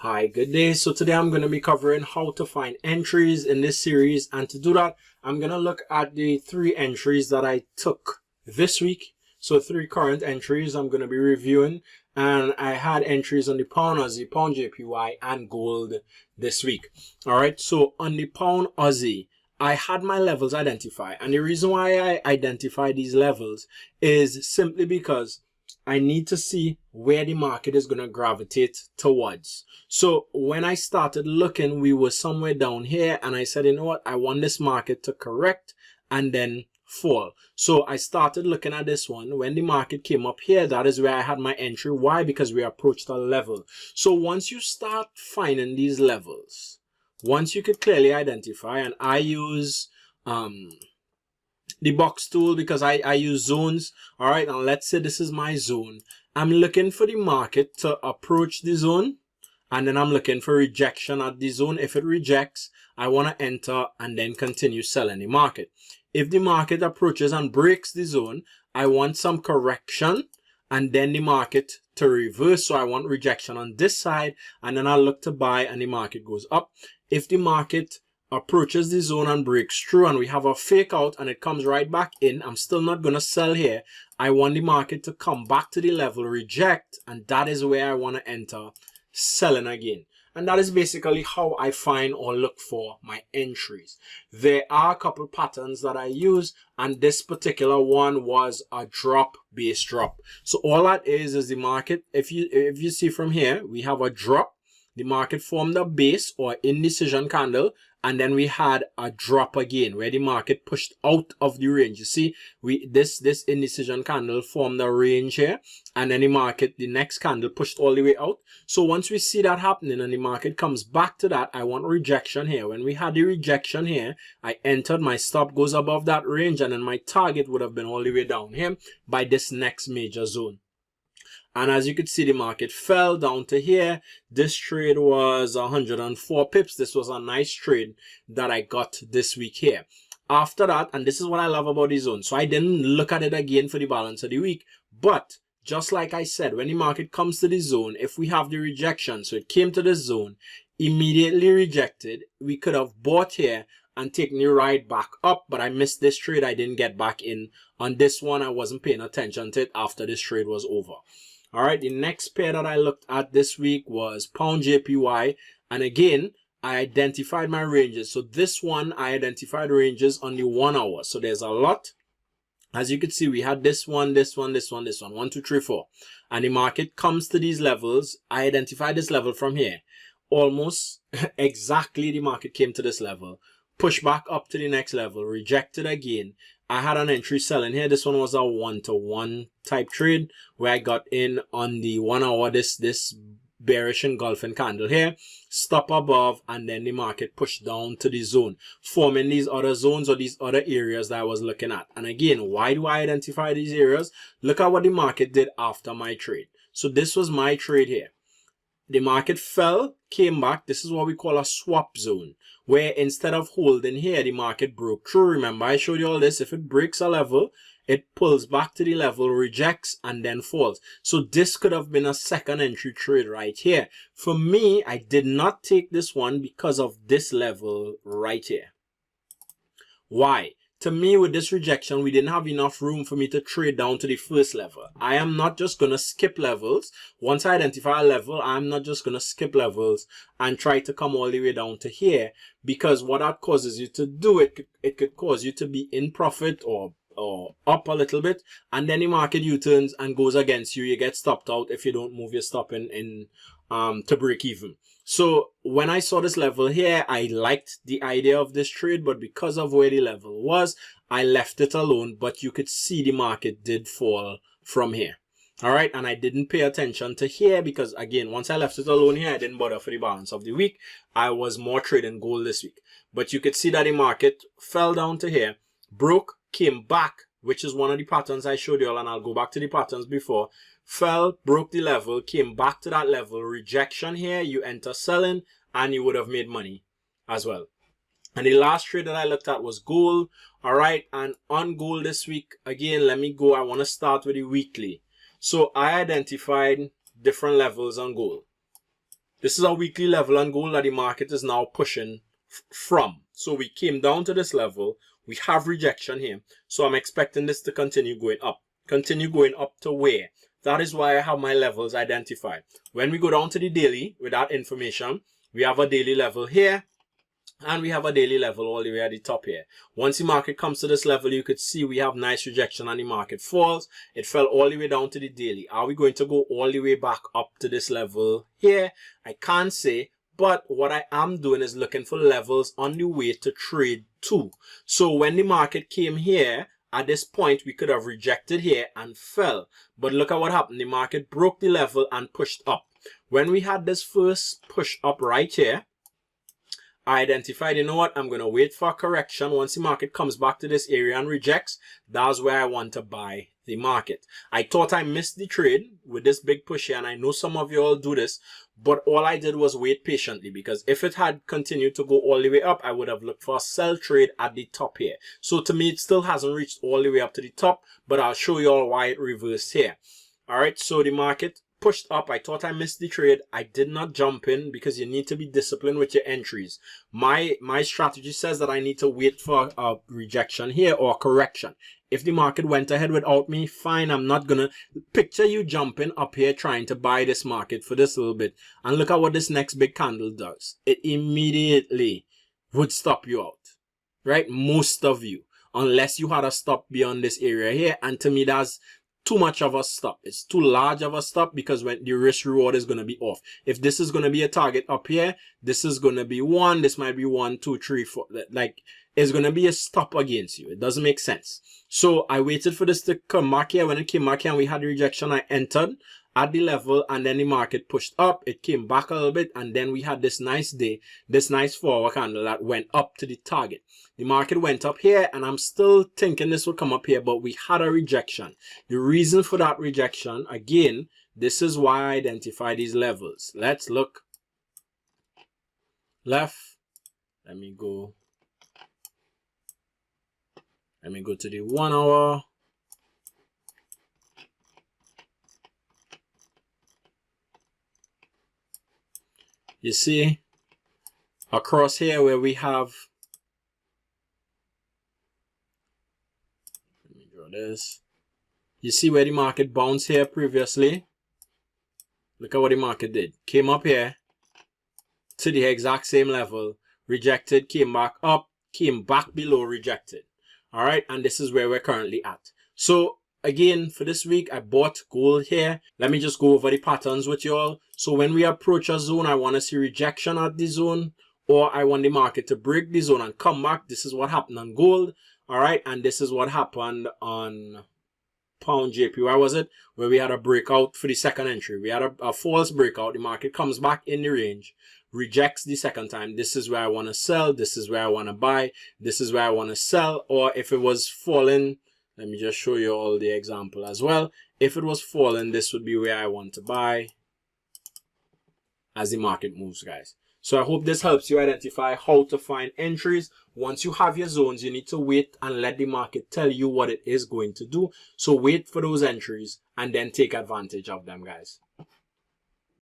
Hi, good day. So today I'm going to be covering how to find entries in this series, and to do that I'm going to look at the 3 entries that I took this week. So 3 current entries I'm going to be reviewing, and I had entries on the pound Aussie, pound JPY and gold this week. All right, so on the pound Aussie I had my levels identified, and the reason why I identify these levels is simply because I need to see where the market is going to gravitate towards. So when I started looking, we were somewhere down here, and I said, you know what, I want this market to correct and then fall. So I started looking at this one. When the market came up here, that is where I had my entry. Why? Because we approached a level. So once you start finding these levels, once you could clearly identify, and I use the box tool because I use zones. All right, and let's say this is my zone. I'm looking for the market to approach the zone, and then I'm looking for rejection at the zone. If it rejects, I want to enter and then continue selling the market. If the market approaches and breaks the zone, I want some correction and then the market to reverse. So I want rejection on this side, and then I'll look to buy and the market goes up. If the market approaches the zone and breaks through and we have a fake out and it comes right back in, I'm still not going to sell here. I want the market to come back to the level, reject, and that is where I want to enter selling again. And that is basically how I find or look for my entries. There are a couple patterns that I use, and this particular one was a drop base drop. So all that is the market. If you see from here, we have a drop. The market formed a base or indecision candle, and then we had a drop again where the market pushed out of the range. You see, this indecision candle formed a range here, and then the next candle pushed all the way out. So once we see that happening and the market comes back to that, I want rejection here. When we had the rejection here, I entered, my stop goes above that range, and then my target would have been all the way down here by this next major zone. And as you could see, the market fell down to here. This trade was 104 pips. This was a nice trade that I got this week here. After that, and this is what I love about the zone, so I didn't look at it again for the balance of the week. But just like I said, when the market comes to the zone, if we have the rejection, so it came to the zone, immediately rejected, we could have bought here and taken the ride back up, but I missed this trade. I didn't get back in on this one. I wasn't paying attention to it after this trade was over. All right, the next pair that I looked at this week was pound JPY, and again I identified my ranges. So this one I identified ranges on the 1 hour. So there's a lot. As you can see, we had this one, this one, this one, this one, 1, 2, 3, 4, and the market comes to these levels. I identified this level from here. Almost exactly the market came to this level, push back up to the next level, rejected again. I had an entry selling here. This one was a 1-to-1 type trade where I got in on the 1 hour, this bearish engulfing candle here, stop above, and then the market pushed down to the zone, forming these other zones or these other areas that I was looking at. And again, why do I identify these areas? Look at what the market did after my trade. So this was my trade here. The market fell, came back. This is what we call a swap zone, where instead of holding here, the market broke through. Remember, I showed you all this. If it breaks a level, it pulls back to the level, rejects, and then falls. So this could have been a second entry trade right here. For me, I did not take this one because of this level right here. Why? To me, with this rejection, we didn't have enough room for me to trade down to the first level. I am not just going to skip levels. Once I identify a level, I'm not just going to skip levels and try to come all the way down to here, because what that causes you to do, it could cause you to be in profit or up a little bit, and then the market U-turns and goes against you. You get stopped out if you don't move your stop in to break even. So when I saw this level here, I liked the idea of this trade, but because of where the level was, I left it alone. But you could see the market did fall from here. All right, and I didn't pay attention to here because, again, once I left it alone here, I didn't bother for the balance of the week. I was more trading gold this week. But you could see that the market fell down to here, broke, came back, which is one of the patterns I showed you all, and I'll go back to the patterns before. Fell, broke the level, came back to that level, rejection here, you enter selling, and you would have made money as well. And the last trade that I looked at was gold. All right, and on gold this week, again, let me go. I want to start with the weekly. So I identified different levels on gold. This is our weekly level on gold that the market is now pushing from. So we came down to this level. We have rejection here. So I'm expecting this to continue going up. Continue going up to where? That is why I have my levels identified. When we go down to the daily with that information, we have a daily level here. And we have a daily level all the way at the top here. Once the market comes to this level, you could see we have nice rejection and the market falls. It fell all the way down to the daily. Are we going to go all the way back up to this level here? I can't say, but what I am doing is looking for levels on the way to trade to. So when the market came here, at this point, we could have rejected here and fell. But look at what happened. The market broke the level and pushed up. When we had this first push up right here, I identified, you know what, I'm going to wait for a correction. Once the market comes back to this area and rejects, that's where I want to buy the market. I thought I missed the trade with this big push here, and I know some of you all do this, but all I did was wait patiently, because if it had continued to go all the way up, I would have looked for a sell trade at the top here. So to me, it still hasn't reached all the way up to the top, but I'll show you all why it reversed here. All right, so the market pushed up. I thought I missed the trade. I did not jump in because you need to be disciplined with your entries. My strategy says that I need to wait for a rejection here or a correction. If the market went ahead without me, fine. I'm not gonna picture you jumping up here trying to buy this market for this little bit. And look at what this next big candle does. It immediately would stop you out, right? Most of you, unless you had a stop beyond this area here. And to me, that's too much of a stop. It's too large of a stop, because when the risk reward is going to be off. If this is going to be a target up here, this is going to be 1, this might be 1, 2, 3, 4. Like, it's going to be a stop against you. It doesn't make sense. So I waited for this to come back here. When it came back here and we had the rejection, I entered at the level, and then the market pushed up. It came back a little bit, and then we had this nice day, this nice forward candle that went up to the target. The market went up here, and I'm still thinking this will come up here, but we had a rejection. The reason for that rejection, again, this is why I identify these levels. Let's look left. Let me go to the 1 hour. You see, across here where we have, let me draw this. You see where the market bounced here previously? Look at what the market did. Came up here to the exact same level, rejected, came back up, came back below, rejected. All right, and this is where we're currently at. So again, for this week, I bought gold here. Let me just go over the patterns with you all. So when we approach a zone, I want to see rejection at the zone, or I want the market to break the zone and come back. This is what happened on gold. All right, and this is what happened on pound JPY, was it? Where we had a breakout for the second entry. We had a false breakout. The market comes back in the range, rejects the second time. This is where I want to sell. This is where I want to buy. This is where I want to sell. Or if it was falling, let me just show you all the example as well. If it was falling, this would be where I want to buy as the market moves, guys. So I hope this helps you identify how to find entries. Once you have your zones, you need to wait and let the market tell you what it is going to do. So wait for those entries and then take advantage of them, guys.